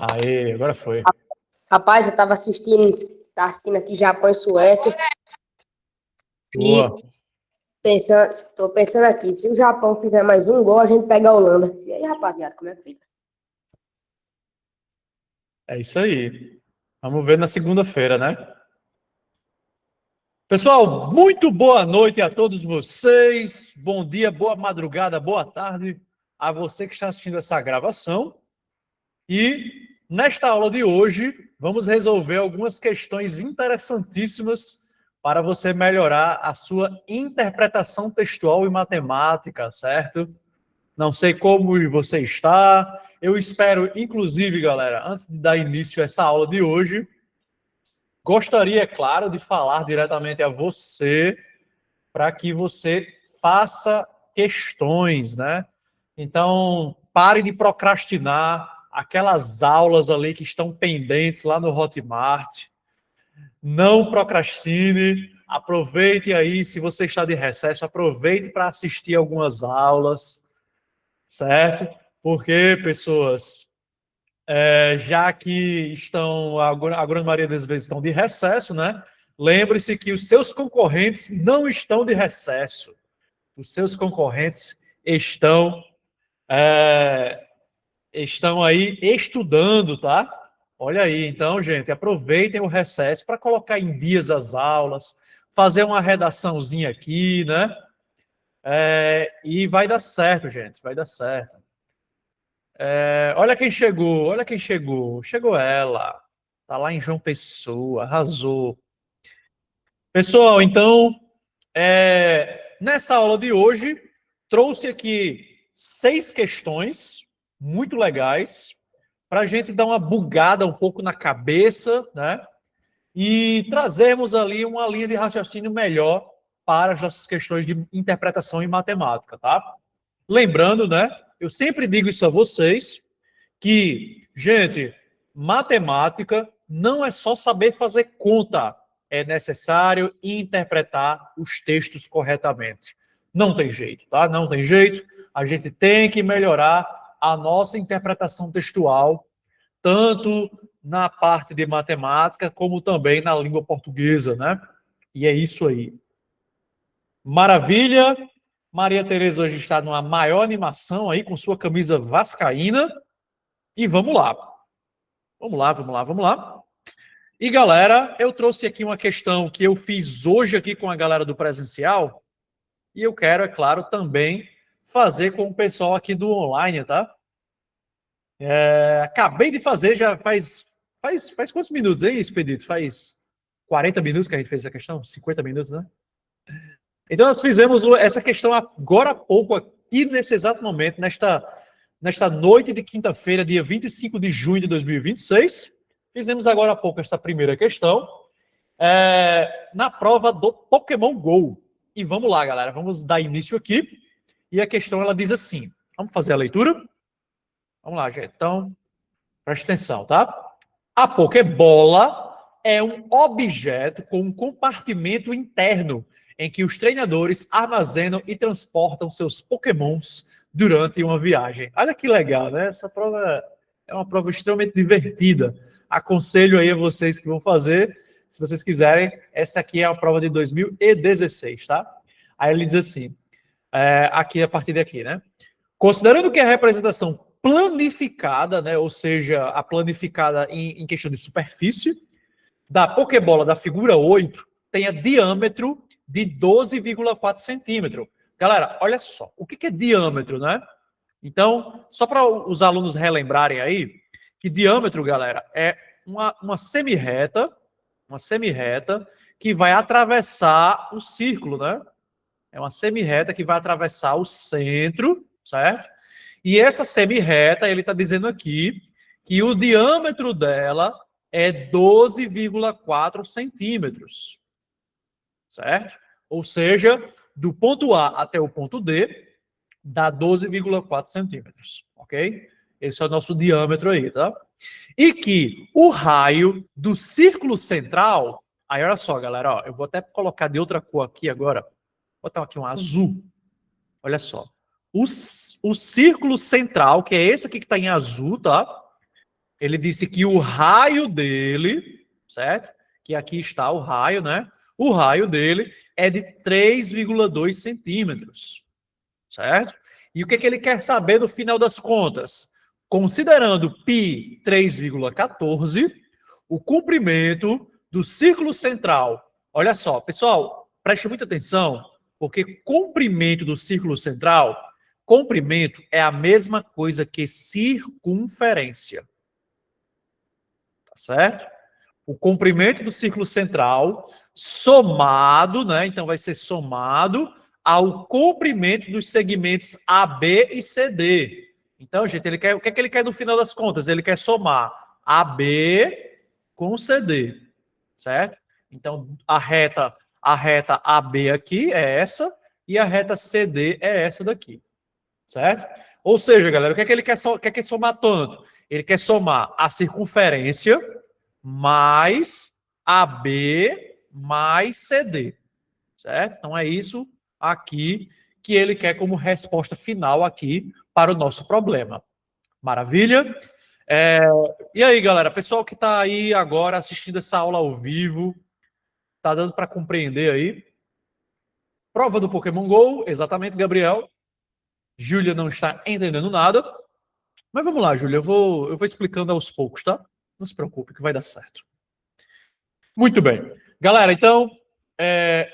Aê, agora foi. Rapaz, eu tava assistindo aqui Japão e Suécia e Boa. tô pensando aqui, se o Japão fizer mais um gol, a gente pega a Holanda. E aí, rapaziada, como é que fica? É isso aí. Vamos ver na segunda-feira, né? Pessoal, muito boa noite a todos vocês. Bom dia, boa madrugada, boa tarde a você que está assistindo essa gravação. E nesta aula de hoje, vamos resolver algumas questões interessantíssimas para você melhorar a sua interpretação textual e matemática, certo? Não sei como você está. Eu espero, inclusive, galera, antes de dar início a essa aula de hoje, gostaria, é claro, de falar diretamente a você para que você faça questões, né? Então, pare de procrastinar aquelas aulas ali que estão pendentes lá no Hotmart. Não procrastine. Aproveite aí, se você está de recesso, aproveite para assistir algumas aulas, certo? Porque, pessoas, já que estão, a grande maioria das vezes estão de recesso, né? Lembre-se que os seus concorrentes não estão de recesso. Os seus concorrentes é, estão aí estudando, tá? Olha aí, então, gente, aproveitem o recesso para colocar em dias as aulas, fazer uma redaçãozinha aqui, né? E vai dar certo, gente, vai dar certo. Olha quem chegou, olha quem chegou. Chegou ela. Tá lá em João Pessoa, arrasou. Pessoal, então, nessa aula de hoje, trouxe aqui 6 questões muito legais para a gente dar uma bugada um pouco na cabeça, né? E trazermos ali uma linha de raciocínio melhor para as nossas questões de interpretação em matemática, tá? Lembrando, né? Eu sempre digo isso a vocês, que, gente, matemática não é só saber fazer conta, é necessário interpretar os textos corretamente. Não tem jeito, tá? Não tem jeito. A gente tem que melhorar a nossa interpretação textual, tanto na parte de matemática, como também na língua portuguesa, né? E é isso aí. Maravilha! Maria Tereza hoje está numa maior animação aí, com sua camisa vascaína. E vamos lá. Vamos lá, vamos lá, vamos lá. E galera, eu trouxe aqui uma questão que eu fiz hoje aqui com a galera do presencial e eu quero, é claro, também fazer com o pessoal aqui do online, tá? Acabei de fazer, já faz quantos minutos, hein, Expedito? Faz 40 minutos que a gente fez essa questão? 50 minutos, né? Então nós fizemos essa questão agora há pouco, aqui nesse exato momento, nesta noite de quinta-feira, dia 25 de junho de 2026. Fizemos agora há pouco esta primeira questão na prova do Pokémon GO. E vamos lá, galera, vamos dar início aqui. E a questão, ela diz assim, vamos fazer a leitura? Vamos lá, gente. Então, preste atenção, tá? A Pokébola é um objeto com um compartimento interno em que os treinadores armazenam e transportam seus Pokémons durante uma viagem. Olha que legal, né? Essa prova é uma prova extremamente divertida. Aconselho aí a vocês que vão fazer, se vocês quiserem, essa aqui é a prova de 2016, tá? Aí ele diz assim, aqui a partir daqui, né? Considerando que a representação planificada, né, ou seja, a planificada em questão de superfície, da Pokébola da figura 8 tenha diâmetro de 12,4 centímetros. Galera, olha só, o que é diâmetro, né? Então, só para os alunos relembrarem aí, que diâmetro, galera, é uma semi-reta que vai atravessar o círculo, né? É uma semi-reta que vai atravessar o centro, certo? E essa semi-reta, ele está dizendo aqui que o diâmetro dela é 12,4 centímetros, certo? Ou seja, do ponto A até o ponto D, dá 12,4 centímetros, ok? Esse é o nosso diâmetro aí, tá? E que o raio do círculo central, aí olha só, galera, ó, eu vou até colocar de outra cor aqui agora, vou botar aqui um azul, olha só. O círculo central, que é esse aqui que está em azul, tá? Ele disse que o raio dele, certo? Que aqui está o raio, né? O raio dele é de 3,2 centímetros, certo? E o que ele quer saber no final das contas? Considerando π 3,14, o comprimento do círculo central. Olha só, pessoal, preste muita atenção, porque comprimento do círculo central, comprimento é a mesma coisa que circunferência. Tá certo? O comprimento do círculo central somado, né? Então vai ser somado ao comprimento dos segmentos AB e CD. Então, gente, ele quer, o que é que ele quer no final das contas? Ele quer somar AB com CD, certo? Então, a reta AB aqui é essa e a reta CD é essa daqui, certo? Ou seja, galera, o que é que ele quer somar tanto? Ele quer somar a circunferência mais AB mais CD, certo? Então é isso aqui que ele quer como resposta final aqui para o nosso problema. Maravilha? E aí, galera, pessoal que está aí agora assistindo essa aula ao vivo, tá dando para compreender aí? Prova do Pokémon GO, exatamente, Gabriel. Júlia não está entendendo nada. Mas vamos lá, Júlia, eu vou explicando aos poucos, tá? Não se preocupe que vai dar certo. Muito bem. Galera, então,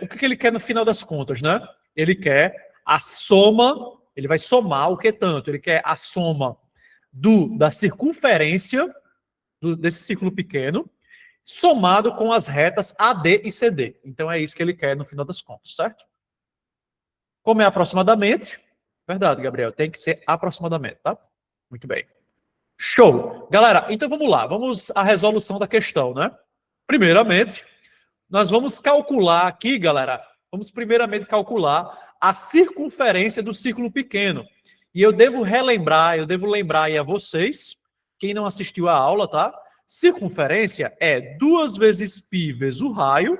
o que ele quer no final das contas, né? Ele quer a soma, ele vai somar o que tanto? Ele quer a soma da circunferência desse círculo pequeno, somado com as retas AD e CD. Então é isso que ele quer no final das contas, certo? Como é aproximadamente? Verdade, Gabriel, tem que ser aproximadamente, tá? Muito bem. Show! Galera, então vamos lá, vamos à resolução da questão, né? Primeiramente, nós vamos calcular aqui, galera, vamos primeiramente calcular a circunferência do círculo pequeno. E eu devo lembrar aí a vocês, quem não assistiu a aula, tá? Circunferência é 2 vezes π vezes o raio,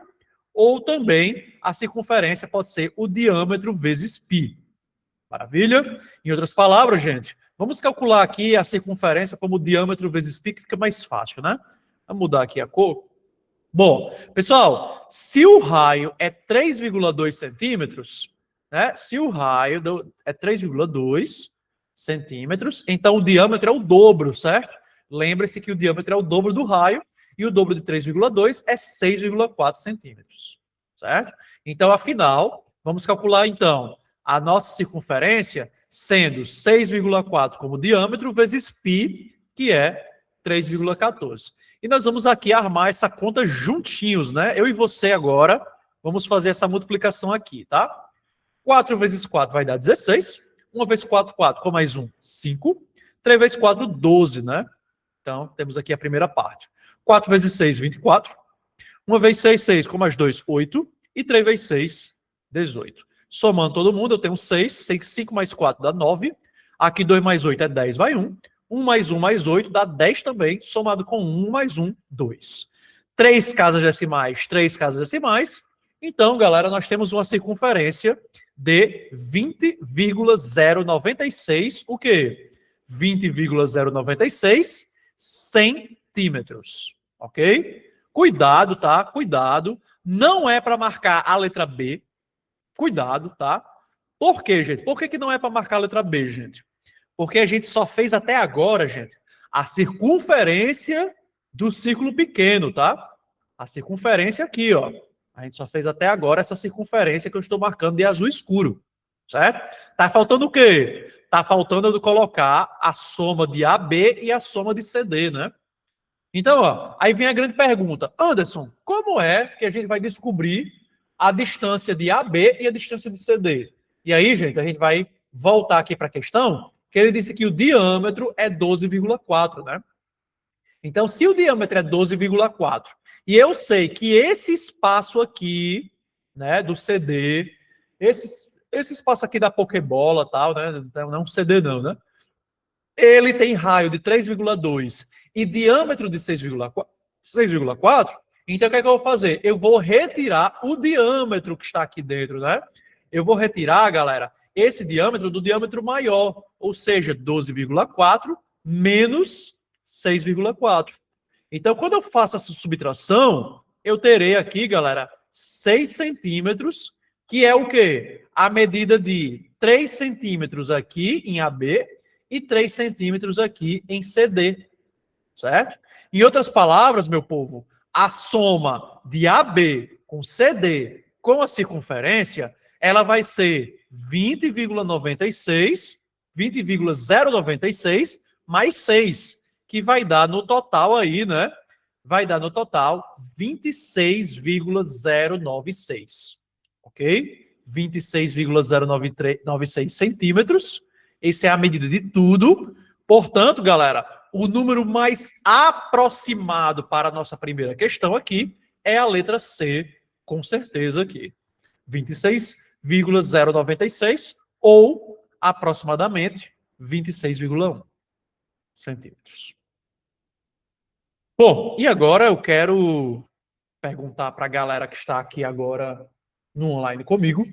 ou também a circunferência pode ser o diâmetro vezes π. Maravilha? Em outras palavras, gente, vamos calcular aqui a circunferência como diâmetro vezes π, que fica mais fácil, né? Vamos mudar aqui a cor. Bom, pessoal, se o raio é 3,2 centímetros, né? Se o raio é 3,2 centímetros, então o diâmetro é o dobro, certo? Lembre-se que o diâmetro é o dobro do raio e o dobro de 3,2 é 6,4 centímetros, certo? Então, afinal, vamos calcular, então, a nossa circunferência sendo 6,4 como diâmetro vezes π, que é 3,14. E nós vamos aqui armar essa conta juntinhos, né? Eu e você agora vamos fazer essa multiplicação aqui, tá? 4 vezes 4 vai dar 16. 1 vezes 4, 4. Com mais 1, 5. 3 vezes 4, 12, né? Então, temos aqui a primeira parte. 4 vezes 6, 24. 1 vezes 6, 6. Com mais 2, 8. E 3 vezes 6, 18. Somando todo mundo, eu tenho 6. 5 mais 4 dá 9. Aqui 2 mais 8 é 10, vai 1. 1 mais 1 mais 8 dá 10 também, somado com 1 mais 1, 2. 3 casas decimais, 3 casas decimais. Então, galera, nós temos uma circunferência de 20,096, o quê? 20,096 centímetros, ok? Cuidado, tá? Cuidado. Não é para marcar a letra B. Cuidado, tá? Por quê, gente? Por que não é para marcar a letra B, gente? Porque a gente só fez até agora, gente, a circunferência do círculo pequeno, tá? A circunferência aqui, ó. A gente só fez até agora essa circunferência que eu estou marcando de azul escuro, certo? Tá faltando o quê? Tá faltando eu colocar a soma de AB e a soma de CD, né? Então, ó, aí vem a grande pergunta. Anderson, como é que a gente vai descobrir a distância de AB e a distância de CD? E aí, gente, a gente vai voltar aqui para a questão, que ele disse que o diâmetro é 12,4, né? Então, se o diâmetro é 12,4, e eu sei que esse espaço aqui, né, do CD, esse espaço aqui da Pokébola, tal, né, não é um CD não, né? Ele tem raio de 3,2 e diâmetro de 6,4, então o que é que eu vou fazer? Eu vou retirar o diâmetro que está aqui dentro, né? Eu vou retirar, galera, esse diâmetro do diâmetro maior, ou seja, 12,4 menos 6,4. Então, quando eu faço essa subtração, eu terei aqui, galera, 6 centímetros, que é o quê? A medida de 3 centímetros aqui em AB e 3 centímetros aqui em CD, certo? Em outras palavras, meu povo, a soma de AB com CD com a circunferência, ela vai ser 20,096 mais 6, que vai dar no total aí, né? Vai dar no total 26,096, ok? 26,096 centímetros. Essa é a medida de tudo. Portanto, galera, o número mais aproximado para a nossa primeira questão aqui é a letra C, com certeza aqui. 26,096 ou aproximadamente 26,1 centímetros. Bom, e agora eu quero perguntar para a galera que está aqui agora no online comigo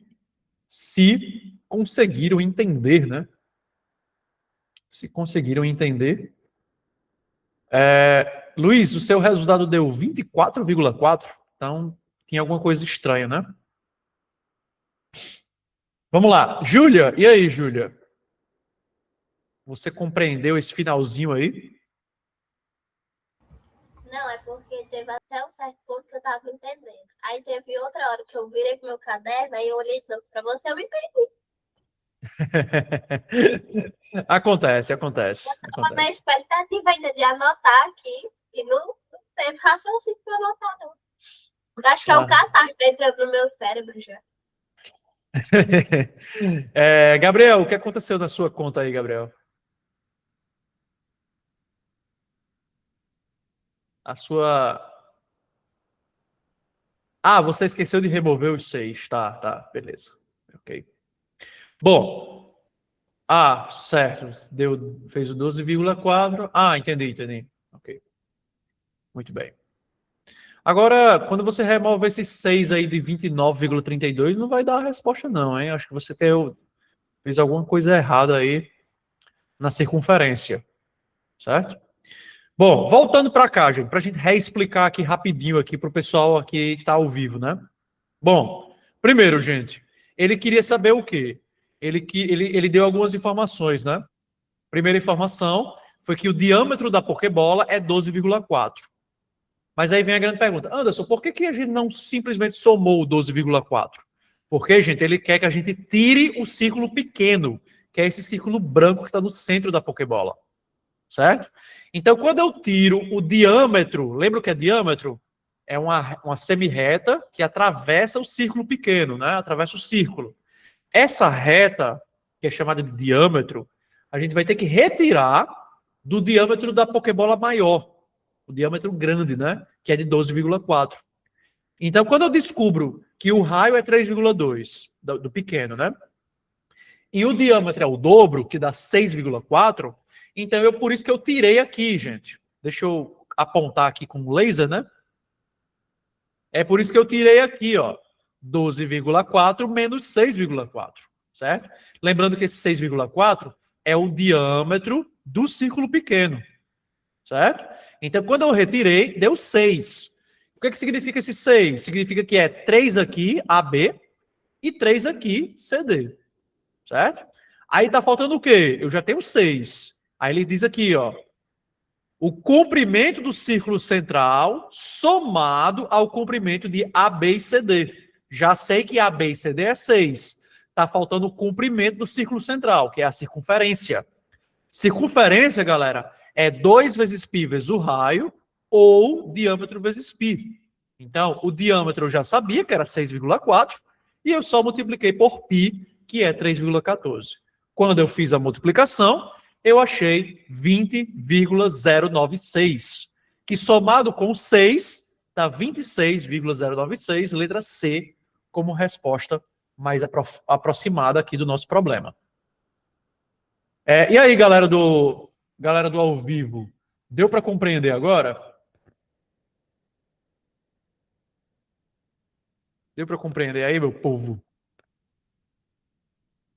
se conseguiram entender, né? Se conseguiram entender. Luiz, o seu resultado deu 24,4, então tinha alguma coisa estranha, né? Vamos lá. Júlia, e aí, Júlia? Você compreendeu esse finalzinho aí? Não, é porque teve até um certo ponto que eu tava entendendo. Aí teve outra hora que eu virei pro meu caderno, aí eu olhei para você, eu me perdi. Acontece. Eu tava na expectativa ainda de anotar aqui e não teve raciocínio para anotar, não. Acho que é o catarro que tá entrando no meu cérebro já. Gabriel, o que aconteceu na sua conta aí, Gabriel? A sua... Ah, você esqueceu de remover os 6. Tá, beleza. Ok. Bom, certo. Fez o 12,4. Entendi. Ok. Muito bem. Agora, quando você remove esses 6 aí de 29,32, não vai dar a resposta não, hein? Acho que você fez alguma coisa errada aí na circunferência, certo? Bom, voltando para cá, gente, para a gente reexplicar aqui rapidinho aqui para o pessoal aqui que está ao vivo, né? Bom, primeiro, gente, ele queria saber o quê? Ele deu algumas informações, né? Primeira informação foi que o diâmetro da pokebola é 12,4. Mas aí vem a grande pergunta. Anderson, por que a gente não simplesmente somou o 12,4? Porque, gente, ele quer que a gente tire o círculo pequeno, que é esse círculo branco que está no centro da pokebola. Certo? Então, quando eu tiro o diâmetro, lembra o que é diâmetro? É uma semi-reta que atravessa o círculo pequeno, né? Atravessa o círculo. Essa reta, que é chamada de diâmetro, a gente vai ter que retirar do diâmetro da pokebola maior, o diâmetro grande, né? Que é de 12,4. Então, quando eu descubro que o raio é 3,2 do pequeno, né? E o diâmetro é o dobro, que dá 6,4, então por isso que eu tirei aqui, gente. Deixa eu apontar aqui com o laser, né? É por isso que eu tirei aqui, ó, 12,4 menos 6,4, certo? Lembrando que esse 6,4 é o diâmetro do círculo pequeno, certo? Então, quando eu retirei, deu 6. O que significa esse 6? Significa que é 3 aqui, AB, e 3 aqui, CD, certo? Aí tá faltando o quê? Eu já tenho 6. Aí ele diz aqui, ó, o comprimento do círculo central somado ao comprimento de AB e CD. Já sei que AB e CD é 6. Está faltando o comprimento do círculo central, que é a circunferência. Circunferência, galera, é 2 vezes π vezes o raio ou diâmetro vezes π. Então, o diâmetro eu já sabia que era 6,4 e eu só multipliquei por π, que é 3,14. Quando eu fiz a multiplicação, eu achei 20,096, que somado com 6, dá 26,096, letra C, como resposta mais aproximada aqui do nosso problema. E aí, galera do ao vivo, deu para compreender agora? Deu para compreender aí, meu povo?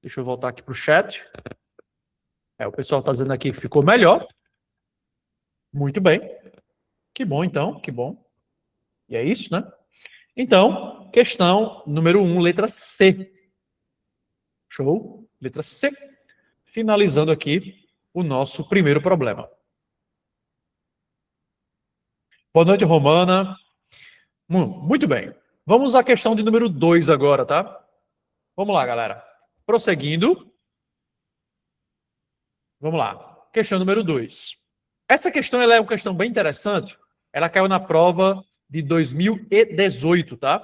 Deixa eu voltar aqui para o chat. O pessoal está dizendo aqui que ficou melhor. Muito bem. Que bom, então, que bom. E é isso, né? Então, questão número 1, letra C. Show? Letra C. Finalizando aqui o nosso primeiro problema. Boa noite, Romana. Muito bem. Vamos à questão de número 2 agora, tá? Vamos lá, galera. Prosseguindo. Vamos lá. Questão número 2. Essa questão ela é uma questão bem interessante. Ela caiu na prova de 2018, tá?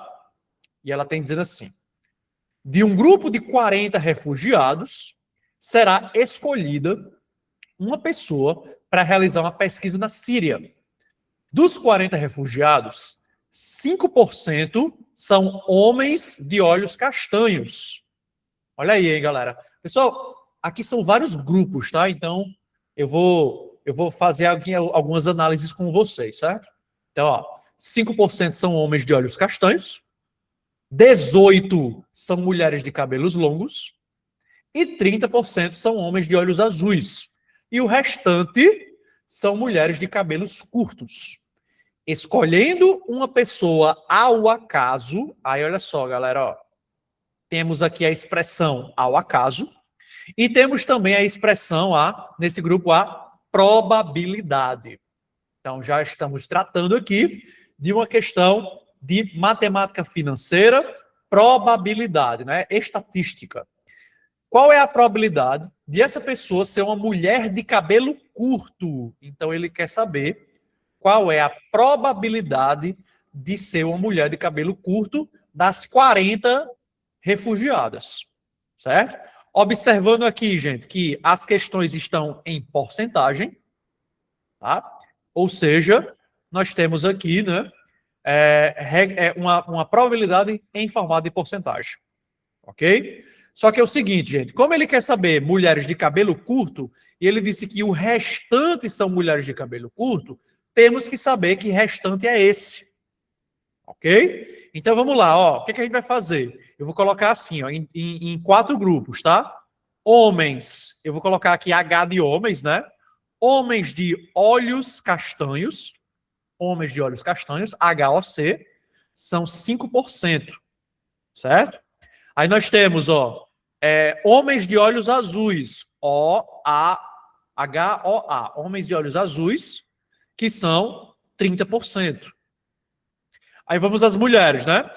E ela tem dizendo assim: de um grupo de 40 refugiados, será escolhida uma pessoa para realizar uma pesquisa na Síria. Dos 40 refugiados, 5% são homens de olhos castanhos. Olha aí, hein, galera. Pessoal, aqui são vários grupos, tá? Então, eu vou fazer aqui algumas análises com vocês, certo? Então, ó, 5% são homens de olhos castanhos, 18% são mulheres de cabelos longos e 30% são homens de olhos azuis. E o restante são mulheres de cabelos curtos. Escolhendo uma pessoa ao acaso, aí olha só, galera, ó, temos aqui a expressão ao acaso e temos também a expressão nesse grupo a probabilidade. Então já estamos tratando aqui de uma questão de matemática financeira, probabilidade, né? Estatística. Qual é a probabilidade de essa pessoa ser uma mulher de cabelo curto? Então ele quer saber qual é a probabilidade de ser uma mulher de cabelo curto das 40 refugiadas, certo? Observando aqui, gente, que as questões estão em porcentagem, tá? Ou seja, nós temos aqui, né, uma probabilidade em formato de porcentagem, ok? Só que é o seguinte, gente, como ele quer saber mulheres de cabelo curto, e ele disse que o restante são mulheres de cabelo curto, temos que saber que restante é esse, ok? Então vamos lá, ó, o que a gente vai fazer? Eu vou colocar assim, ó, em 4 grupos, tá? Homens, eu vou colocar aqui H de homens, né? Homens de olhos castanhos, HOC, são 5%, certo? Aí nós temos, ó, homens de olhos azuis, HOA, homens de olhos azuis, que são 30%. Aí vamos às mulheres, né?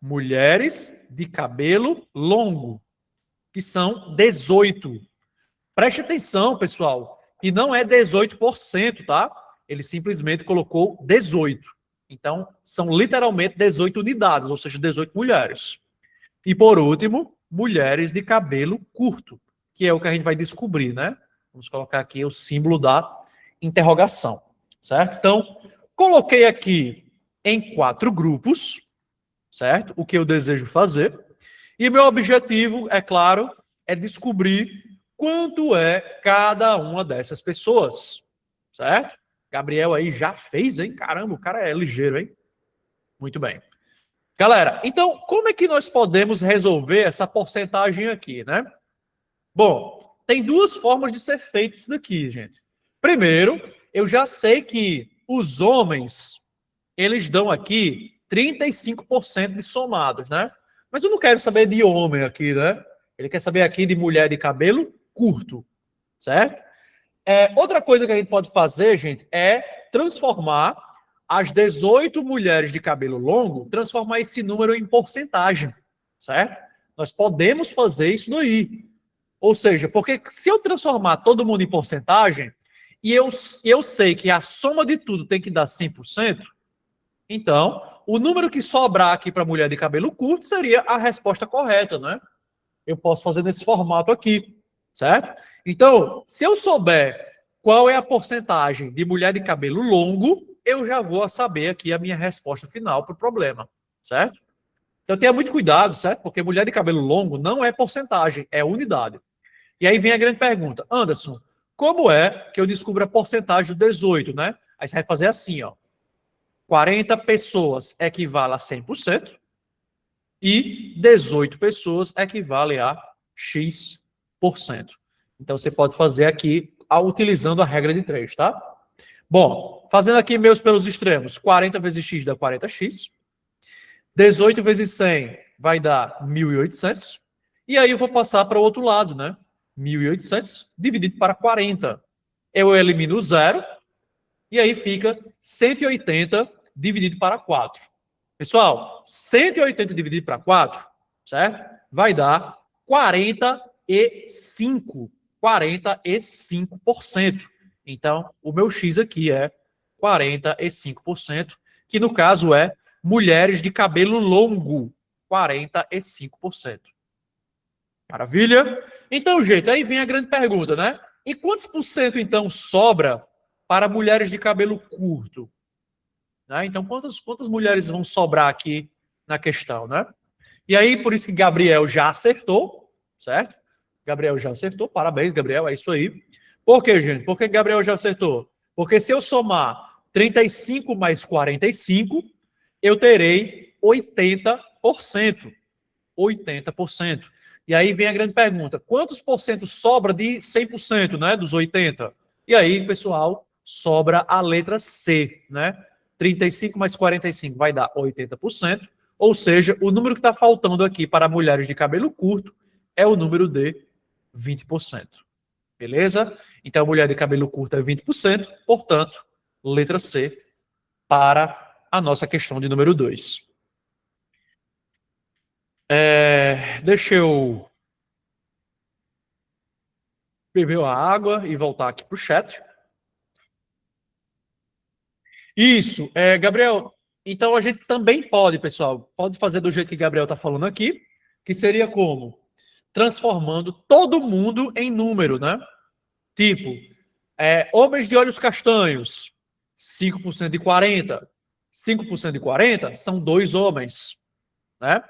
Mulheres de cabelo longo, que são 18%. Preste atenção, pessoal, que não é 18%, tá? Ele simplesmente colocou 18%. Então, são literalmente 18 unidades, ou seja, 18 mulheres. E, por último, mulheres de cabelo curto, que é o que a gente vai descobrir, né? Vamos colocar aqui o símbolo da interrogação, certo? Então, coloquei aqui em 4 grupos, certo? O que eu desejo fazer. E meu objetivo, é claro, é descobrir quanto é cada uma dessas pessoas, certo? Gabriel aí já fez, hein? Caramba, o cara é ligeiro, hein? Muito bem. Galera, então, como é que nós podemos resolver essa porcentagem aqui, né? Bom, tem 2 formas de ser feito isso daqui, gente. Primeiro, eu já sei que os homens, eles dão aqui 35% de somados, né? Mas eu não quero saber de homem aqui, né? Ele quer saber aqui de mulher de cabelo curto, certo? Outra coisa que a gente pode fazer, gente, é transformar as 18 mulheres de cabelo longo, transformar esse número em porcentagem, certo? Nós podemos fazer isso daí. Ou seja, porque se eu transformar todo mundo em porcentagem, e eu sei que a soma de tudo tem que dar 100%, então, o número que sobrar aqui para a mulher de cabelo curto seria a resposta correta, né? Eu posso fazer nesse formato aqui, certo? Então, se eu souber qual é a porcentagem de mulher de cabelo longo, eu já vou saber aqui a minha resposta final para o problema, certo? Então, tenha muito cuidado, certo? Porque mulher de cabelo longo não é porcentagem, é unidade. E aí vem a grande pergunta. Anderson, como é que eu descubro a porcentagem do 18, né? Aí você vai fazer assim, ó. 40 pessoas equivale a 100% e 18 pessoas equivale a X%. Então, você pode fazer aqui utilizando a regra de 3, tá? Bom, fazendo aqui meus pelos extremos, 40 vezes x dá 40x. 18 vezes 100 vai dar 1.800. E aí eu vou passar para o outro lado, né? 1.800 dividido para 40. Eu elimino o zero. E aí fica 180 dividido para 4. Pessoal, 180 dividido para 4, certo? Vai dar 45%. Então, o meu X aqui é 45%, que no caso é mulheres de cabelo longo, 45%. Maravilha? Então, gente, aí vem a grande pergunta, né? E quantos por cento, então, sobra para mulheres de cabelo curto? Né? Então, quantas mulheres vão sobrar aqui na questão, né? E aí, por isso que Gabriel já acertou, certo? Gabriel já acertou, parabéns, Gabriel, é isso aí. Por quê, gente? Por que Gabriel já acertou? Porque se eu somar 35 mais 45, eu terei 80%. 80%. E aí vem a grande pergunta, quantos por cento sobra de 100%, né, dos 80%? E aí, pessoal, sobra a letra C, né? 35 mais 45 vai dar 80%, ou seja, o número que está faltando aqui para mulheres de cabelo curto é o número de 20%. Beleza? Então, mulher de cabelo curto é 20%, portanto, letra C para a nossa questão de número 2. Deixa eu beber a água e voltar aqui para o chat. Isso, Gabriel. Então a gente também pode, pessoal, pode fazer do jeito que Gabriel está falando aqui, que seria como? Transformando todo mundo em número, né? Tipo, homens de olhos castanhos, 5% de 40. 5% de 40 são 2 homens, né?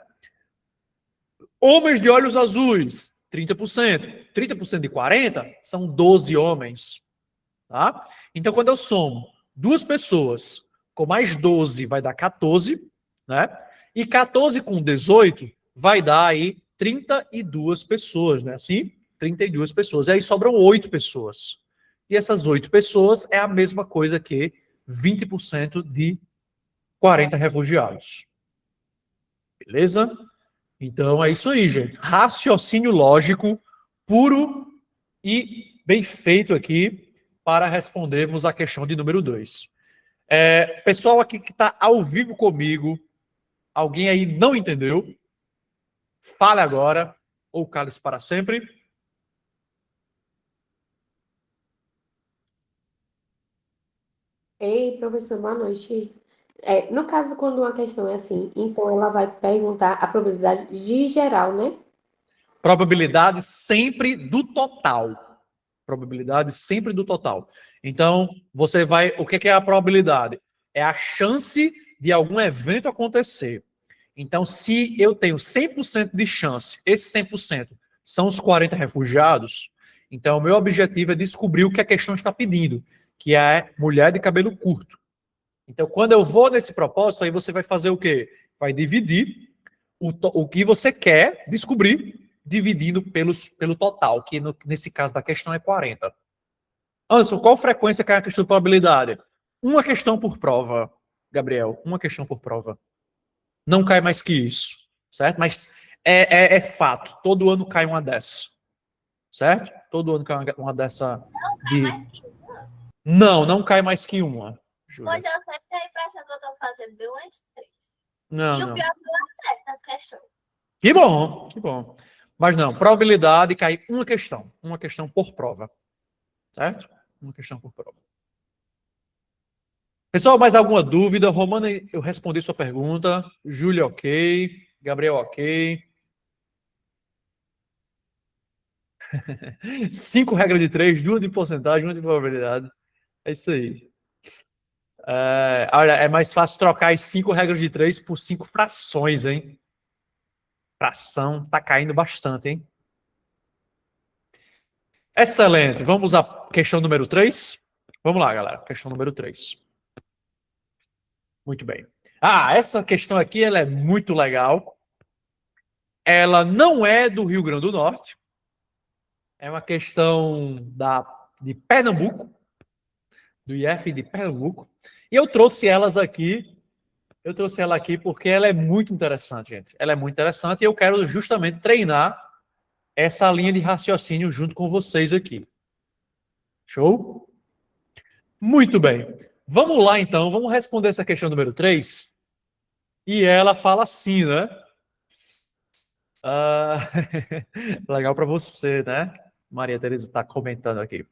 Homens de olhos azuis, 30%. 30% de 40 são 12 homens. Tá? Então, quando eu somo 2 pessoas com mais 12, vai dar 14, né? E 14 com 18 vai dar aí 32 pessoas, né? Assim, 32 pessoas. E aí sobram 8 pessoas. E essas 8 pessoas é a mesma coisa que 20% de 40 refugiados. Beleza? Então é isso aí, gente. Raciocínio lógico, puro e bem feito aqui para respondermos a questão de número 2. Pessoal aqui que está ao vivo comigo, alguém aí não entendeu? Fale agora ou cale-se para sempre. Ei, professor, boa noite. No caso, quando uma questão é assim, então ela vai perguntar a probabilidade de geral, né? Probabilidade sempre do total. Probabilidade sempre do total. Então, você vai... O que é a probabilidade? É a chance de algum evento acontecer. Então, se eu tenho 100% de chance, esse 100% são os 40 refugiados, então o meu objetivo é descobrir o que a questão está pedindo, que é mulher de cabelo curto. Então, quando eu vou nesse propósito, aí você vai fazer o quê? Vai dividir o que você quer descobrir, dividindo pelo total, que nesse caso da questão é 40. Anderson, qual frequência cai a questão de probabilidade? Uma questão por prova, Gabriel. Uma questão por prova. Não cai mais que isso, certo? Mas é fato, todo ano cai uma dessa, certo? Todo ano cai uma dessa. Não cai mais que uma? Não cai mais que uma. Júlia. Pois eu sempre tenho a impressão que eu estou fazendo bem umas 3. Não, e o pior é que eu acerto as questões. Que bom, que bom. Mas não, probabilidade cai uma questão por prova, certo? Uma questão por prova. Pessoal, mais alguma dúvida? Romana, eu respondi sua pergunta. Júlia, ok. Gabriel, ok. 5 regras de 3, 2 de porcentagem, 1 de probabilidade. É isso aí. Olha, é mais fácil trocar as 5 regras de 3 por 5 frações, hein? Fração tá caindo bastante, hein? Excelente. Vamos à questão número 3. Vamos lá, galera. Questão número 3. Muito bem. Essa questão aqui ela é muito legal. Ela não é do Rio Grande do Norte. É uma questão de Pernambuco. do IF de Pernambuco. E eu trouxe ela aqui porque ela é muito interessante, gente. Ela é muito interessante e eu quero justamente treinar essa linha de raciocínio junto com vocês aqui. Show? Muito bem. Vamos lá, então. Vamos responder essa questão número 3. E ela fala assim, né? Legal para você, né? Maria Tereza está comentando aqui.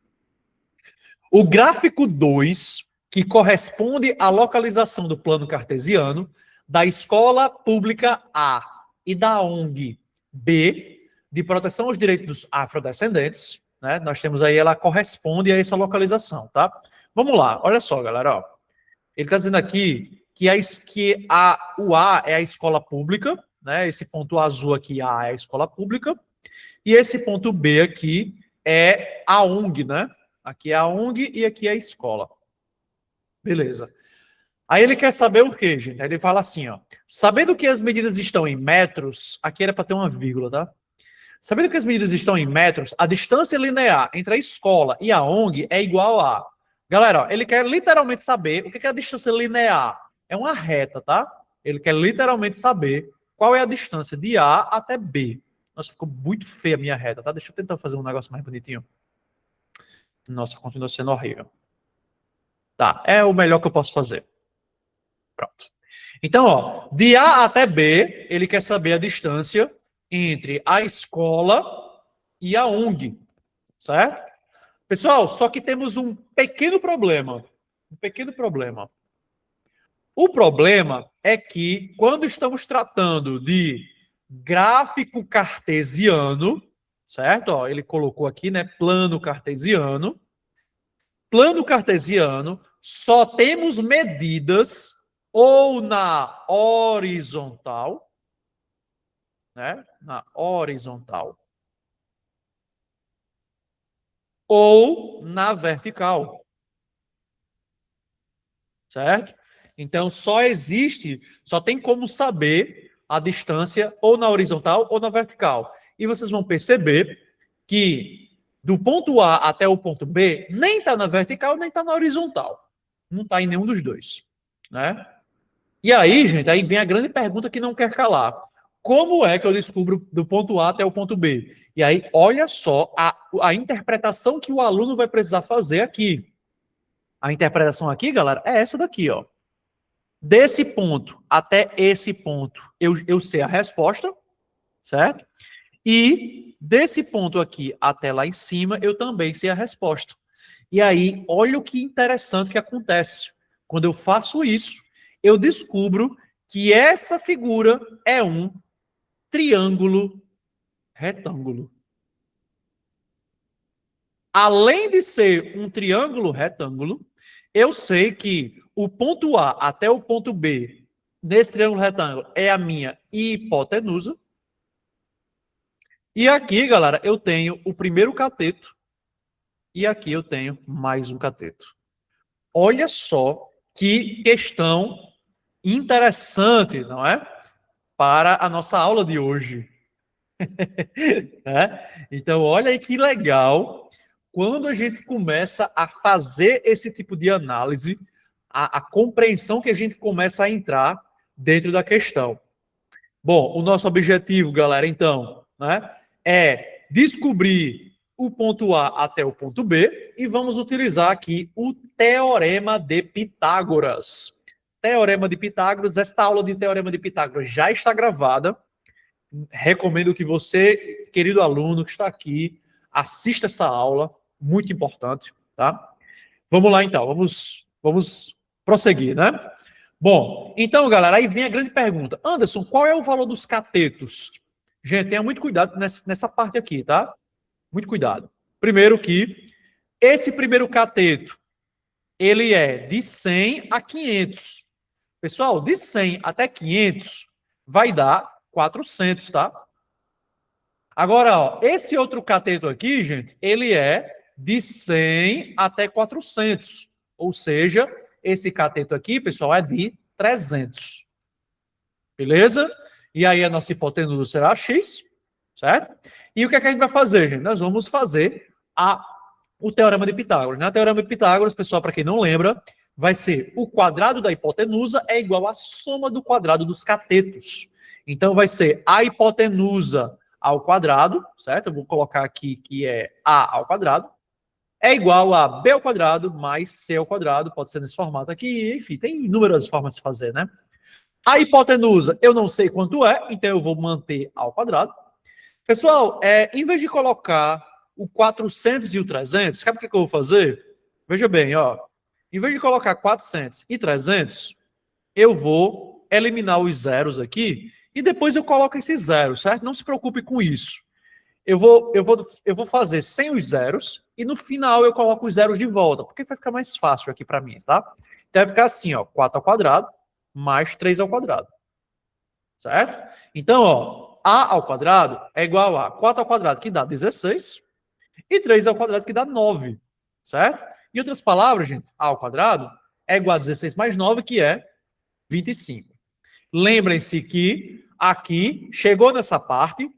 O gráfico 2, que corresponde à localização do plano cartesiano da escola pública A e da ONG B, de proteção aos direitos dos afrodescendentes, né? Nós temos aí, ela corresponde a essa localização, tá? Vamos lá, olha só, galera, ó. Ele está dizendo aqui que o A é a escola pública, né? Esse ponto azul aqui, A, é a escola pública, e esse ponto B aqui é a ONG, né? Aqui é a ONG e aqui é a escola. Beleza. Aí ele quer saber o quê, gente? Aí ele fala assim, ó. Sabendo que as medidas estão em metros, aqui era para ter uma vírgula, tá? Sabendo que as medidas estão em metros, a distância linear entre a escola e a ONG é igual a... Galera, ó, ele quer literalmente saber o que é a distância linear. É uma reta, tá? Ele quer literalmente saber qual é a distância de A até B. Nossa, ficou muito feia a minha reta, tá? Deixa eu tentar fazer um negócio mais bonitinho. Nossa, continua sendo horrível. Tá, é o melhor que eu posso fazer. Pronto. Então, ó, de A até B, ele quer saber a distância entre a escola e a ONG, certo? Pessoal, só que temos um pequeno problema. Um pequeno problema. O problema é que, quando estamos tratando de gráfico cartesiano, certo? Ó, ele colocou aqui, né, plano cartesiano. Plano cartesiano, só temos medidas ou na horizontal, né? Na horizontal. Ou na vertical. Certo? Então, só tem como saber a distância ou na horizontal ou na vertical. E vocês vão perceber que do ponto A até o ponto B, nem está na vertical, nem está na horizontal. Não está em nenhum dos dois. Né? E aí, gente, aí vem a grande pergunta que não quer calar. Como é que eu descubro do ponto A até o ponto B? E aí, olha só a interpretação que o aluno vai precisar fazer aqui. A interpretação aqui, galera, é essa daqui, ó. Desse ponto até esse ponto, eu sei a resposta, certo? E desse ponto aqui até lá em cima, eu também sei a resposta. E aí, olha o que interessante que acontece. Quando eu faço isso, eu descubro que essa figura é um triângulo retângulo. Além de ser um triângulo retângulo, eu sei que o ponto A até o ponto B nesse triângulo retângulo é a minha hipotenusa. E aqui, galera, eu tenho o primeiro cateto e aqui eu tenho mais um cateto. Olha só que questão interessante, não é? Para a nossa aula de hoje. Então, olha aí que legal. Quando a gente começa a fazer esse tipo de análise, a compreensão que a gente começa a entrar dentro da questão. Bom, o nosso objetivo, galera, então, né, é descobrir o ponto A até o ponto B e vamos utilizar aqui o Teorema de Pitágoras. Teorema de Pitágoras, esta aula de Teorema de Pitágoras já está gravada. Recomendo que você, querido aluno que está aqui, assista essa aula, muito importante, tá? Vamos lá, então, vamos prosseguir, né? Bom, então, galera, aí vem a grande pergunta. Anderson, qual é o valor dos catetos? Gente, tenha muito cuidado nessa parte aqui, tá? Muito cuidado. Primeiro que esse primeiro cateto, ele é de 100 a 500. Pessoal, de 100 até 500 vai dar 400, tá? Agora, ó, esse outro cateto aqui, gente, ele é de 100 até 400. Ou seja, esse cateto aqui, pessoal, é de 300. Beleza? E aí a nossa hipotenusa será x, certo? E o que é que a gente vai fazer, gente? Nós vamos fazer a o Teorema de Pitágoras. O Teorema de Pitágoras, pessoal, para quem não lembra, vai ser o quadrado da hipotenusa é igual à soma do quadrado dos catetos. Então, vai ser a hipotenusa ao quadrado, certo? Eu vou colocar aqui que é A ao quadrado, é igual a B ao quadrado mais C ao quadrado, pode ser nesse formato aqui, enfim, tem inúmeras formas de fazer, né? A hipotenusa, eu não sei quanto é, então eu vou manter ao quadrado. Pessoal, em vez de colocar o 400 e o 300, sabe o que eu vou fazer? Veja bem, ó. Em vez de colocar 400 e 300, eu vou eliminar os zeros aqui e depois eu coloco esses zeros, certo? Não se preocupe com isso. Eu vou fazer sem os zeros e no final eu coloco os zeros de volta, porque vai ficar mais fácil aqui para mim, tá? Então vai ficar assim, ó, 4 ao quadrado mais 3 ao quadrado. Certo? Então, ó, A ao quadrado é igual a 4 ao quadrado, que dá 16, e 3 ao quadrado, que dá 9. Certo? Em outras palavras, gente, A ao quadrado é igual a 16 mais 9, que é 25. Lembrem-se que aqui, chegou nessa parte,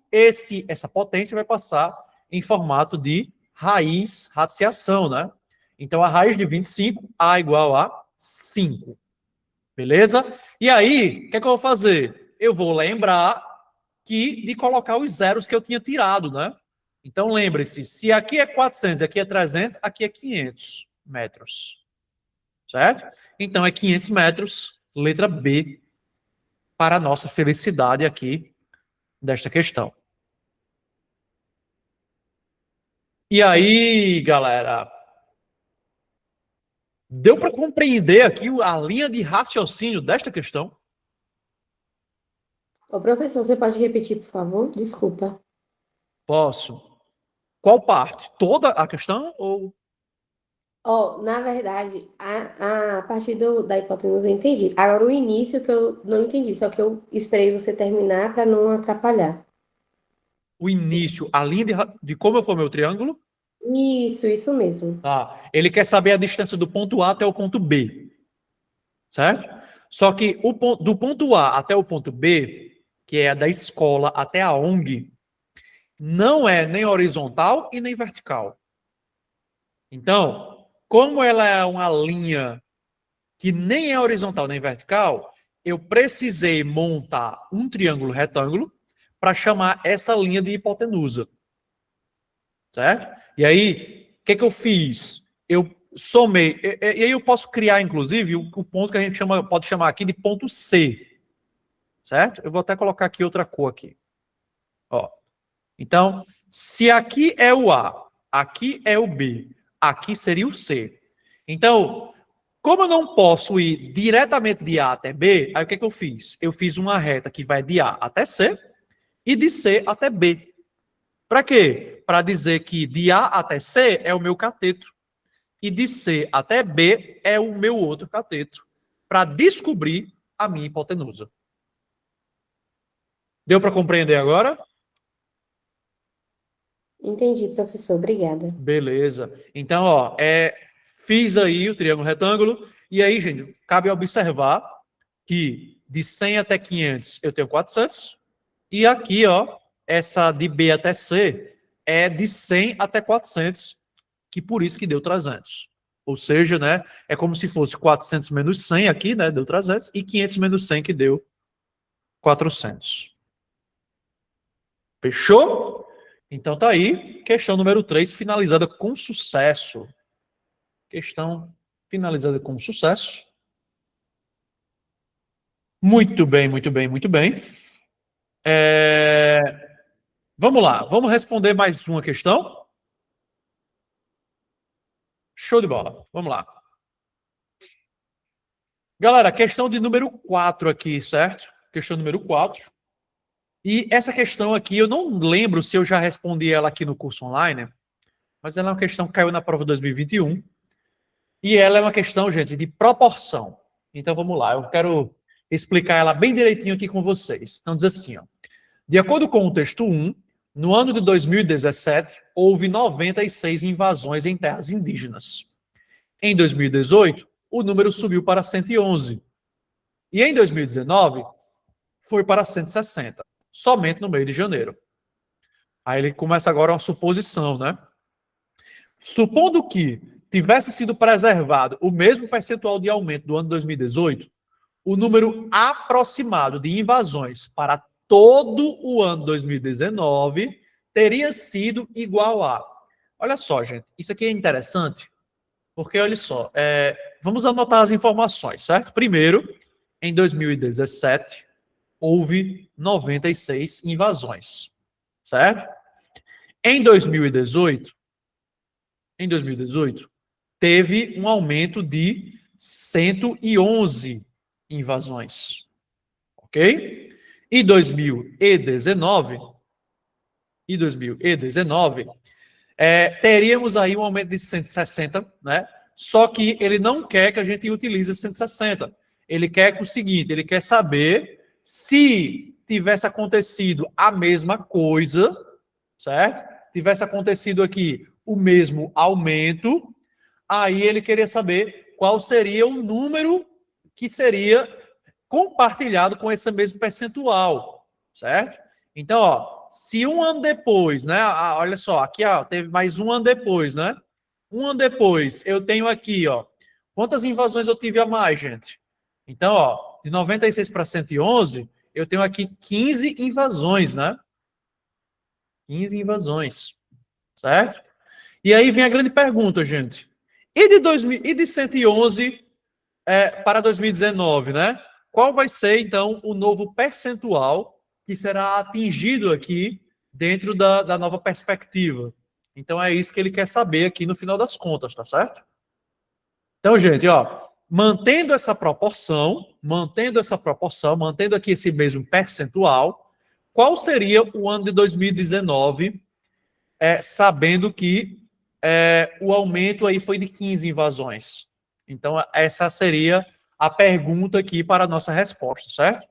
essa potência vai passar em formato de raiz radiciação, né? Então, a raiz de 25, A igual a 5. Beleza? E aí, o que é que eu vou fazer? Eu vou lembrar de colocar os zeros que eu tinha tirado, né? Então, lembre-se, se aqui é 400, aqui é 300, aqui é 500 metros. Certo? Então, é 500 metros, letra B, para a nossa felicidade aqui desta questão. E aí, galera, deu para compreender aqui a linha de raciocínio desta questão? Ô, professor, você pode repetir, por favor? Desculpa. Posso. Qual parte? Toda a questão ou... Na verdade, a partir da hipotenusa eu entendi. Agora, o início que eu não entendi, só que eu esperei você terminar para não atrapalhar. O início, a linha de como eu formei o triângulo? Isso mesmo. Tá. Ele quer saber a distância do ponto A até o ponto B. Certo? Só que do ponto A até o ponto B, que é da escola até a ONG, não é nem horizontal e nem vertical. Então, como ela é uma linha que nem é horizontal nem vertical, eu precisei montar um triângulo retângulo para chamar essa linha de hipotenusa. Certo? E aí, o que eu fiz? Eu somei, e aí eu posso criar, inclusive, o ponto que a gente pode chamar aqui de ponto C. Certo? Eu vou até colocar aqui outra cor aqui. Ó. Então, se aqui é o A, aqui é o B, aqui seria o C. Então, como eu não posso ir diretamente de A até B, aí o que eu fiz? Eu fiz uma reta que vai de A até C e de C até B. Para quê? Para dizer que de A até C é o meu cateto e de C até B é o meu outro cateto, para descobrir a minha hipotenusa. Deu para compreender agora? Entendi, professor. Obrigada. Beleza. Então, ó, fiz aí o triângulo retângulo, e aí, gente, cabe observar que de 100 até 500 eu tenho 400, e aqui, ó, essa de B até C é de 100 até 400, que por isso que deu 300. Ou seja, né, é como se fosse 400 menos 100 aqui, né, deu 300, e 500 menos 100 que deu 400. Fechou? Então tá aí, questão número 3, finalizada com sucesso. Questão finalizada com sucesso. Muito bem, muito bem, muito bem. Vamos lá, vamos responder mais uma questão? Show de bola, vamos lá. Galera, questão de número 4 aqui, certo? Questão número 4. E essa questão aqui, eu não lembro se eu já respondi ela aqui no curso online, mas ela é uma questão que caiu na prova 2021. E ela é uma questão, gente, de proporção. Então, vamos lá, eu quero explicar ela bem direitinho aqui com vocês. Então, diz assim, ó. De acordo com o texto 1, no ano de 2017, houve 96 invasões em terras indígenas. Em 2018, o número subiu para 111. E em 2019, foi para 160, somente no mês de janeiro. Aí ele começa agora uma suposição, né? Supondo que tivesse sido preservado o mesmo percentual de aumento do ano 2018, o número aproximado de invasões para todo o ano 2019 teria sido igual a... Olha só, gente, isso aqui é interessante, porque, olha só, vamos anotar as informações, certo? Primeiro, em 2017, houve 96 invasões, certo? Em 2018, teve um aumento de 111 invasões, ok? Em 2019, teríamos aí um aumento de 160, né? Só que ele não quer que a gente utilize 160. Ele quer o seguinte, ele quer saber se tivesse acontecido a mesma coisa, certo? Tivesse acontecido aqui o mesmo aumento, aí ele queria saber qual seria o número que seria compartilhado com esse mesmo percentual, certo? Então, ó, se um ano depois, né? Olha só, aqui ó, teve mais um ano depois, né? Um ano depois, eu tenho aqui, ó, quantas invasões eu tive a mais, gente? Então, ó, de 96 para 111, eu tenho aqui 15 invasões, né? 15 invasões, certo? E aí vem a grande pergunta, gente. E de 111 para 2019, né? Qual vai ser, então, o novo percentual que será atingido aqui dentro da nova perspectiva? Então, é isso que ele quer saber aqui no final das contas, tá certo? Então, gente, ó, mantendo aqui esse mesmo percentual, qual seria o ano de 2019, sabendo que o aumento aí foi de 15 invasões? Então, essa seria a pergunta aqui para a nossa resposta, certo?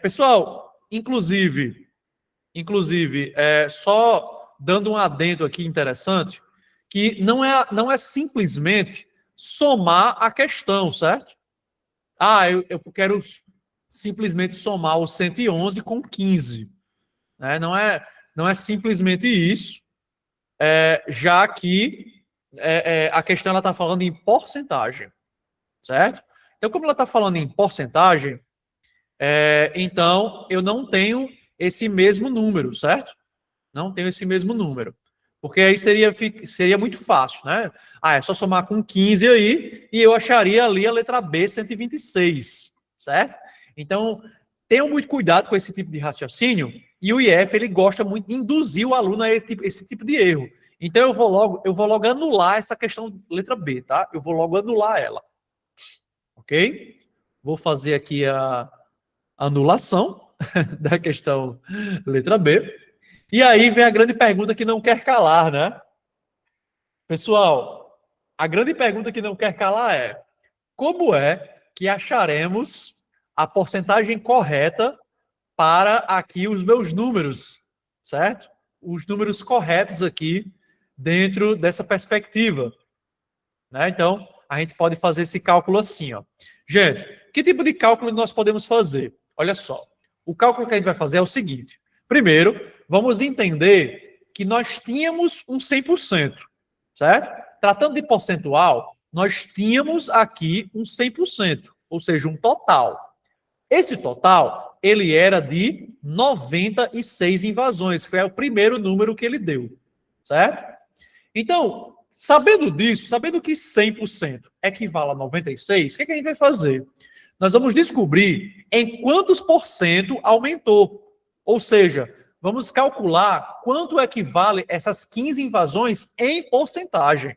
Pessoal, inclusive, só dando um adendo aqui interessante, que não é simplesmente somar a questão, certo? Eu quero simplesmente somar o 111 com 15. Né? Não é simplesmente isso, já que a questão está falando em porcentagem, certo? Então, como ela está falando em porcentagem, então eu não tenho esse mesmo número, certo? Não tenho esse mesmo número. Porque aí seria muito fácil, né? É só somar com 15 aí e eu acharia ali a letra B, 126, certo? Então, tenham muito cuidado com esse tipo de raciocínio e o IF, ele gosta muito de induzir o aluno a esse tipo de erro. Então, eu vou logo anular essa questão letra B, tá? Eu vou logo anular ela. Ok? Vou fazer aqui a anulação da questão letra B. E aí vem a grande pergunta que não quer calar, né? Pessoal, a grande pergunta que não quer calar é: como é que acharemos a porcentagem correta para aqui os meus números, certo? Os números corretos aqui dentro dessa perspectiva, né? Então, a gente pode fazer esse cálculo assim, ó. Gente, que tipo de cálculo nós podemos fazer? Olha só, o cálculo que a gente vai fazer é o seguinte. Primeiro, vamos entender que nós tínhamos um 100%, certo? Tratando de percentual, nós tínhamos aqui um 100%, ou seja, um total. Esse total, ele era de 96 invasões, que foi o primeiro número que ele deu, certo? Então, sabendo disso, sabendo que 100% equivale a 96, o que a gente vai fazer? Nós vamos descobrir em quantos por cento aumentou. Ou seja, vamos calcular quanto equivale essas 15 invasões em porcentagem.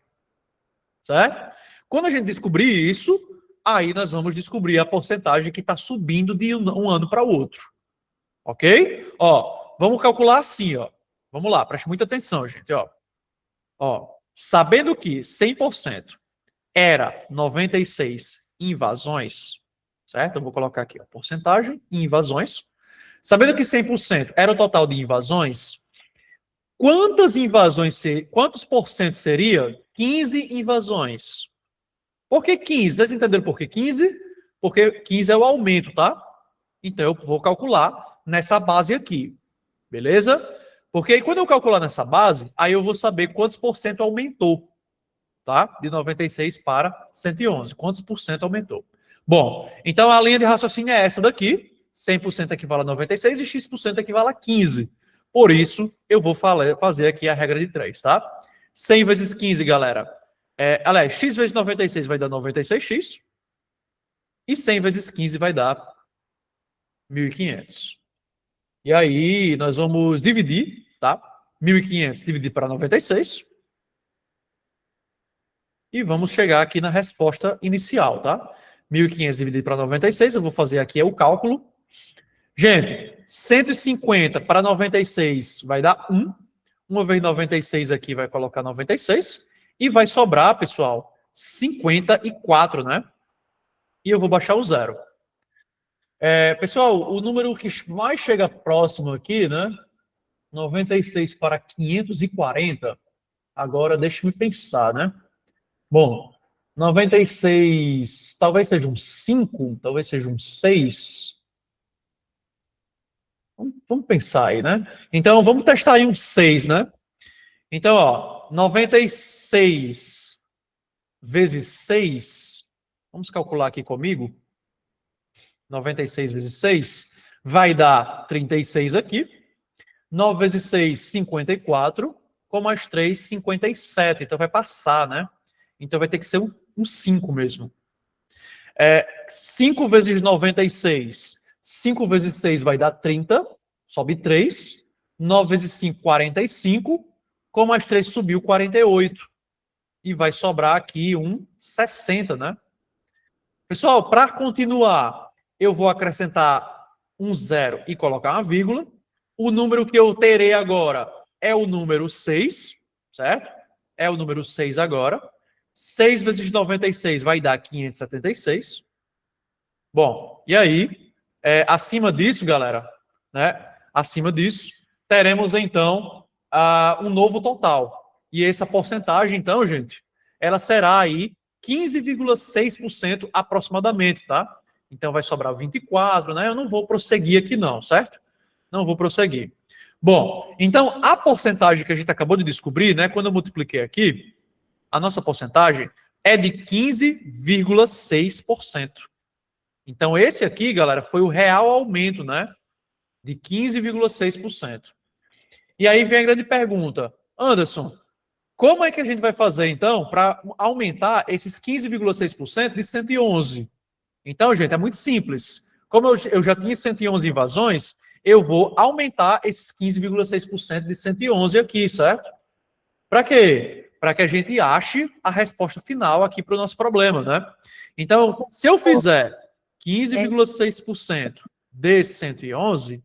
Certo? Quando a gente descobrir isso, aí nós vamos descobrir a porcentagem que está subindo de um ano para o outro. Ok? Ó, vamos calcular assim, ó. Vamos lá, preste muita atenção, gente. Ó, sabendo que 100% era 96 invasões, certo? Eu vou colocar aqui a porcentagem em invasões. Sabendo que 100% era o total de invasões, quantos por cento seria? 15 invasões. Por que 15? Vocês entenderam por que 15? Porque 15 é o aumento, tá? Então, eu vou calcular nessa base aqui. Beleza? Porque aí quando eu calcular nessa base, aí eu vou saber quantos por cento aumentou, tá? De 96 para 111. Quantos por cento aumentou? Bom, então a linha de raciocínio é essa daqui. 100% equivale a 96 e x% equivale a 15. Por isso, eu vou fazer aqui a regra de 3, tá? 100 vezes 15, galera. Aliás, x vezes 96 vai dar 96x. E 100 vezes 15 vai dar 1.500. E aí, nós vamos dividir, tá? 1.500 dividido para 96. E vamos chegar aqui na resposta inicial, tá? 1.500 dividido para 96, eu vou fazer aqui o cálculo. Gente, 150 para 96 vai dar 1. 1 vezes 96 aqui vai colocar 96. E vai sobrar, pessoal, 54, né? E eu vou baixar o zero. Pessoal, o número que mais chega próximo aqui, né? 96 para 540. Agora, deixa-me pensar, né? Bom, 96 talvez seja um 5, talvez seja um 6. Vamos pensar aí, né? Então, vamos testar aí um 6, né? Então, ó, 96 vezes 6, vamos calcular aqui comigo. 96 vezes 6 vai dar 36 aqui. 9 vezes 6, 54. Com mais 3, 57. Então, vai passar, né? Então, vai ter que ser um 5 mesmo. 5 vezes 96. 5 vezes 6 vai dar 30. Sobe 3. 9 vezes 5, 45. Com mais 3, subiu 48. E vai sobrar aqui um 60, né? Pessoal, para continuar, eu vou acrescentar um zero e colocar uma vírgula. O número que eu terei agora é o número 6, certo? É o número 6 agora. 6 vezes 96 vai dar 576. Bom, e aí, acima disso, galera, né? Acima disso, teremos, então, um novo total. E essa porcentagem, então, gente, ela será aí 15,6% aproximadamente, tá? Então, vai sobrar 24, né? Eu não vou prosseguir aqui não, certo? Não vou prosseguir. Bom, então, a porcentagem que a gente acabou de descobrir, né? Quando eu multipliquei aqui, a nossa porcentagem é de 15,6%. Então, esse aqui, galera, foi o real aumento, né? De 15,6%. E aí vem a grande pergunta. Anderson, como é que a gente vai fazer, então, para aumentar esses 15,6% de 111? Então, gente, é muito simples. Como eu já tinha 111 invasões, eu vou aumentar esses 15,6% de 111 aqui, certo? Para quê? Para que a gente ache a resposta final aqui para o nosso problema, né? Então, se eu fizer 15,6% de 111,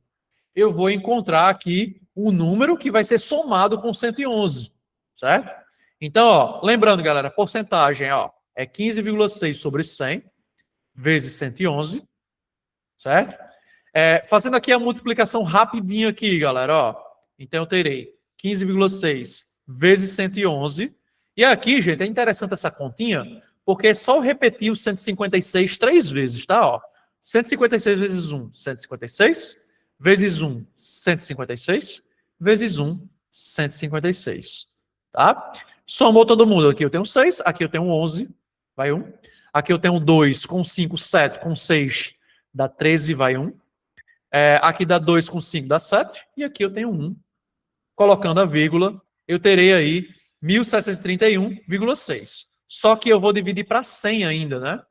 eu vou encontrar aqui um número que vai ser somado com 111, certo? Então, ó, lembrando, galera, a porcentagem ó, é 15,6 sobre 100 vezes 111, certo? Fazendo aqui a multiplicação rapidinho aqui, galera, ó. Então, eu terei 15,6 vezes 111. E aqui, gente, é interessante essa continha, porque é só repetir o 156 3 vezes, tá? Ó, 156 vezes 1, 156. Vezes 1, 156. Vezes 1, 156. Tá? Somou todo mundo. Aqui eu tenho 6, aqui eu tenho 11, vai 1. Aqui eu tenho 2 com 5, 7 com 6, dá 13, vai 1. Aqui dá 2 com 5, dá 7. E aqui eu tenho 1. Colocando a vírgula, eu terei aí 1.731,6. Só que eu vou dividir para 100 ainda, né?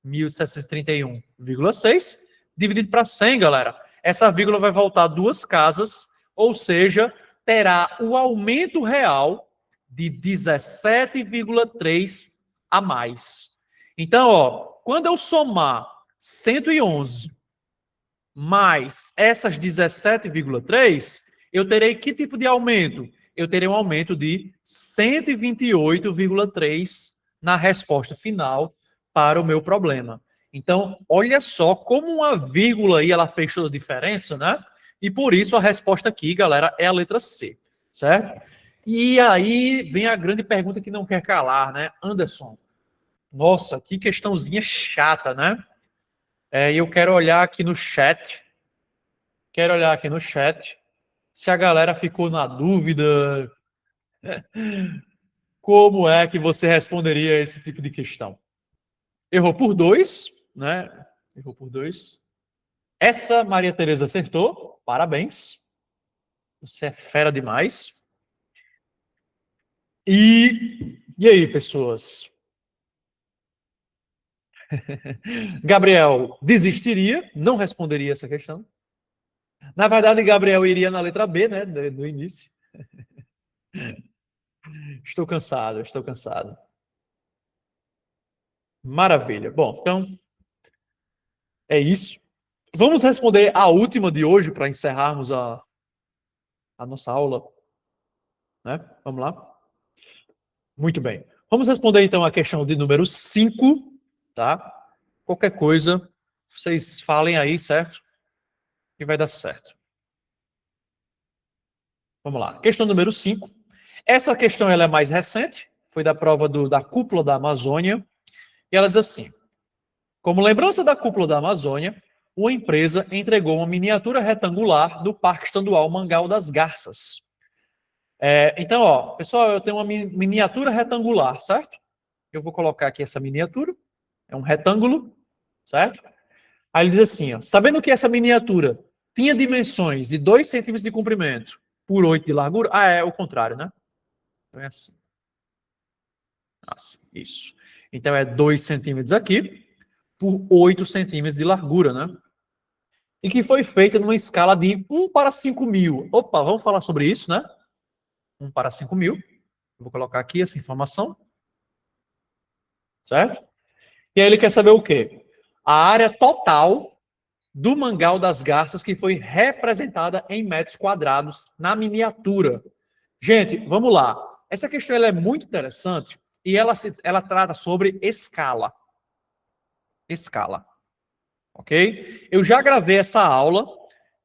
1.731,6 dividido para 100, galera. Essa vírgula vai voltar 2 casas, ou seja, terá o aumento real de 17,3 a mais. Então, ó, quando eu somar 111 mais essas 17,3, eu terei que tipo de aumento? Eu terei um aumento de 128,3 na resposta final para o meu problema. Então, olha só como uma vírgula aí, ela fez toda a diferença, né? E por isso a resposta aqui, galera, é a letra C, certo? E aí vem a grande pergunta que não quer calar, né? Anderson, nossa, que questãozinha chata, né? Eu quero olhar aqui no chat. Se a galera ficou na dúvida, como é que você responderia esse tipo de questão? Errou por 2, né? Errou por 2. Essa Maria Tereza acertou. Parabéns. Você é fera demais. E aí, pessoas? Gabriel desistiria, não responderia essa questão. Na verdade, Gabriel iria na letra B, né? No início. Estou cansado, estou cansado. Maravilha. Bom, então, é isso. Vamos responder a última de hoje para encerrarmos a nossa aula. Né? Vamos lá? Muito bem. Vamos responder, então, a questão de número 5, tá? Qualquer coisa, vocês falem aí, certo? E vai dar certo. Vamos lá. Questão número 5. Essa questão ela é mais recente, foi da prova da Cúpula da Amazônia, e ela diz assim: como lembrança da Cúpula da Amazônia, uma empresa entregou uma miniatura retangular do Parque Estadual Mangal das Garças. Então, ó, pessoal, eu tenho uma miniatura retangular, certo? Eu vou colocar aqui essa miniatura, é um retângulo, certo? Aí ele diz assim, ó, sabendo que essa miniatura tinha dimensões de 2 centímetros de comprimento por 8 de largura, é o contrário, né? Então é assim. Assim, isso. Então é 2 centímetros aqui por 8 centímetros de largura, né? E que foi feita numa escala de 1 para 5.000. Opa, vamos falar sobre isso, né? 1 para 5.000. Vou colocar aqui essa informação. Certo? E aí ele quer saber o quê? A área total do Mangal das Garças que foi representada em metros quadrados na miniatura. Gente, vamos lá. Essa questão ela é muito interessante e ela trata sobre escala. Escala. Ok? Eu já gravei essa aula.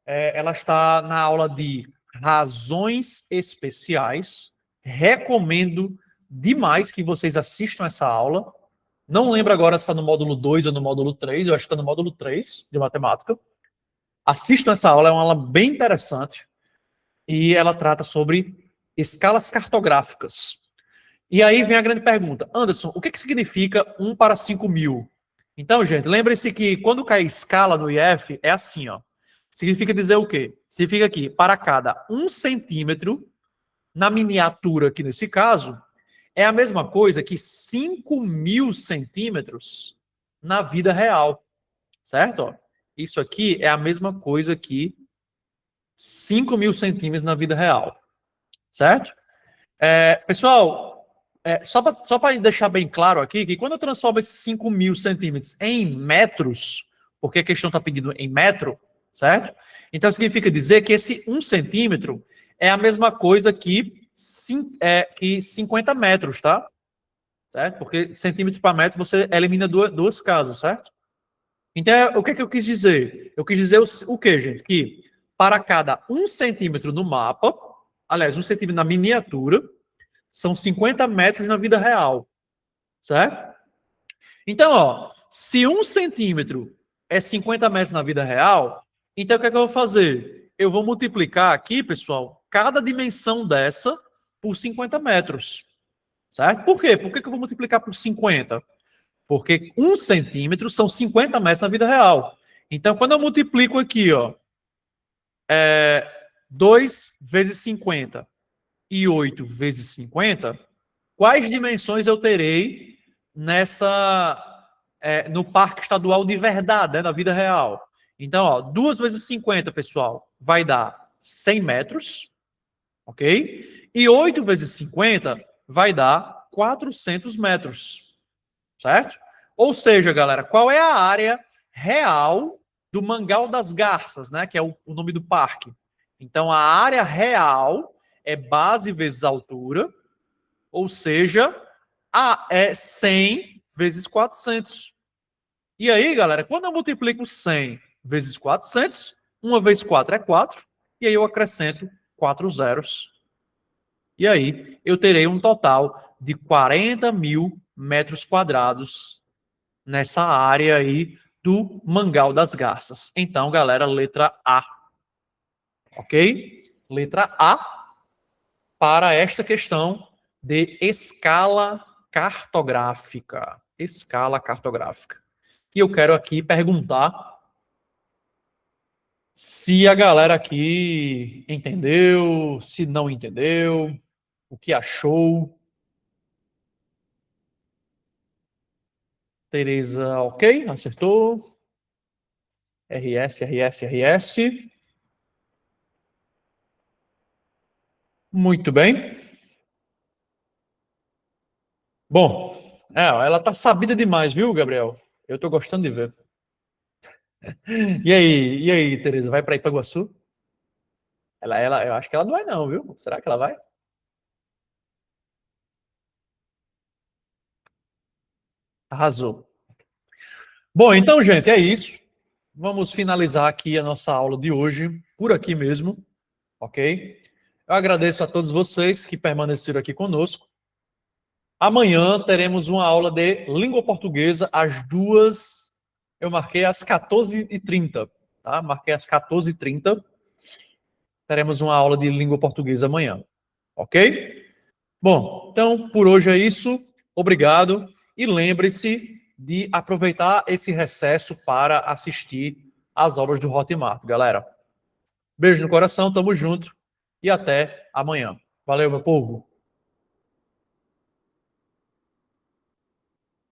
Ela está na aula de razões especiais. Recomendo demais que vocês assistam essa aula. Não lembro agora se está no módulo 2 ou no módulo 3. Eu acho que está no módulo 3 de matemática. Assistam essa aula, é uma aula bem interessante. E ela trata sobre escalas cartográficas. E aí vem a grande pergunta. Anderson, o que significa 1 para 5.000? Então, gente, lembre-se que quando cai escala no IF, é assim, ó. Significa dizer o quê? Significa que para cada 1 centímetro, na miniatura aqui nesse caso, é a mesma coisa que 5.000 centímetros na vida real. Certo? Ó, isso aqui é a mesma coisa que 5.000 centímetros na vida real. Certo? Pessoal, só para deixar bem claro aqui, que quando eu transformo esses 5.000 centímetros em metros, porque a questão está pedindo em metro, certo? Então significa dizer que esse 1 centímetro é a mesma coisa que 50 metros, tá? Certo? Porque centímetro para metro você elimina duas casas, certo? Então, o que eu quis dizer? Eu quis dizer o quê, gente? Que para cada 1 centímetro no mapa, aliás, 1 centímetro na miniatura, são 50 metros na vida real, certo? Então, ó, se 1 centímetro é 50 metros na vida real, então o que é que eu vou fazer? Eu vou multiplicar aqui, pessoal, cada dimensão dessa por 50 metros, certo? Por quê? Por que eu vou multiplicar por 50? Porque 1 centímetro são 50 metros na vida real. Então, quando eu multiplico aqui, ó, 2 vezes 50 e 8 vezes 50, quais dimensões eu terei no Parque Estadual de verdade, né, na vida real? Então, ó, 2 vezes 50, pessoal, vai dar 100 metros, ok? E 8 vezes 50 vai dar 400 metros, certo? Ou seja, galera, qual é a área real do Mangal das Garças, né, que é o nome do parque? Então, a área real é base vezes altura, ou seja, é 100 vezes 400. E aí, galera, quando eu multiplico 100 vezes 400, 1 vezes 4 é 4, e aí eu acrescento 4 zeros. E aí eu terei um total de 40.000 metros quadrados nessa área aí do Mangal das Garças. Então, galera, letra A. Ok? Letra A, para esta questão de escala cartográfica. Escala cartográfica. E eu quero aqui perguntar se a galera aqui entendeu, se não entendeu, o que achou. Tereza, ok, acertou. RS, RS, RS. Muito bem. Bom, ela tá sabida demais, viu, Gabriel? Eu tô gostando de ver. E aí, Tereza, vai para Ipaguaçu? Eu acho que ela não vai não, viu? Será que ela vai? Arrasou. Bom, então, gente, é isso. Vamos finalizar aqui a nossa aula de hoje, por aqui mesmo, ok? Eu agradeço a todos vocês que permaneceram aqui conosco. Amanhã teremos uma aula de língua portuguesa às 2h. Eu marquei às 14h30, tá? Marquei às 14h30. Teremos uma aula de língua portuguesa amanhã, ok? Bom, então por hoje é isso. Obrigado e lembre-se de aproveitar esse recesso para assistir às aulas do Hotmart, galera. Beijo no coração, tamo junto e até amanhã. Valeu, meu povo.